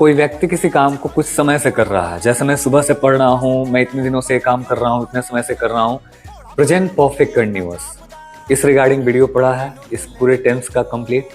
कोई व्यक्ति किसी काम को कुछ समय से कर रहा है, जैसे मैं सुबह से पढ़ रहा हूँ, मैं इतने दिनों से काम कर रहा हूँ, इतने समय से कर रहा हूँ। प्रेजेंट परफेक्ट कंटिन्यूअस, इस रिगार्डिंग वीडियो पढ़ा है, इस पूरे टेंस का कंप्लीट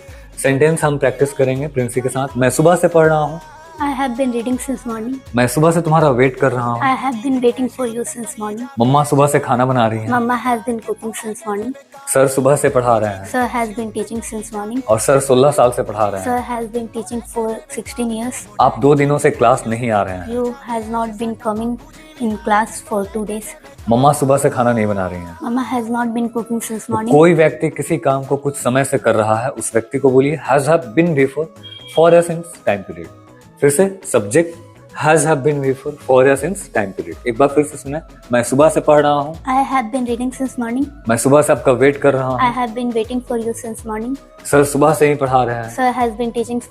सेंटेंस हम प्रैक्टिस करेंगे प्रिंसी के साथ। मैं सुबह से पढ़ रहा हूँ, I have been reading since morning. मैं सुबह से तुम्हारा वेट कर रहा हूँ। I have been waiting for you since morning. मम्मा सुबह से खाना बना रही हैं। Mama has been cooking since morning. Sir सुबह से पढ़ा रहे हैं। Sir has been teaching since morning. और सर 16 साल से पढ़ा रहे हैं। Sir has been teaching for 16 years. आप 2 दिनों से क्लास नहीं आ रहे हैं। You has not been coming in class for 2 days. मम्मा सुबह से खाना नहीं बना रही हैं। Mama has not been cooking since morning. कोई व्यक्ति किसी काम को कुछ समय से कर रहा है, उस व्यक्ति को बोलिए has have been before, for या सिंस, टाइम पीरियड। फिर से subject has have been before, for या सिंस, टाइम पीरियड। एक बार फिर से सुने। मैं सुबह से पढ़ रहा हूँ। I have been reading since morning. मैं सुबह से आपका वेट कर रहा I हूँ। have been waiting for you since morning. Sir सुबह से ही पढ़ा रहे हैं। Sir has been teaching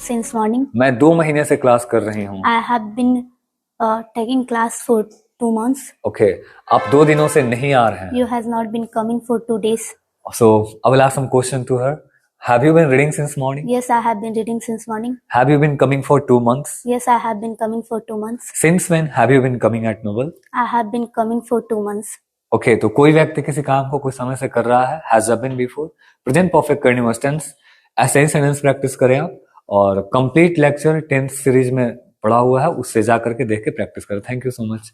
since morning. मैं 2 महीने से क्लास कर रही हूँ। I have been taking class for 2 months. Okay, आप 2 दिनों से नहीं आ रहे हैं। You has not been coming for 2 days. So I will ask some question to her. Have you been reading since morning? Yes, I have been reading since morning. Have you been coming for 2 months? Yes, I have been coming for 2 months. Since when have you been coming at Noble? I have been coming for 2 months. Okay, तो कोई व्यक्ति किसी काम को कुछ समय से कर रहा है, has have been before, present perfect continuous tense. ऐसे ही सेंटेंस प्रैक्टिस करें आप, और कंप्लीट लेक्चर टेंस सीरीज में पढ़ा हुआ है, उससे जा करके देख के प्रैक्टिस करें। Thank you so much.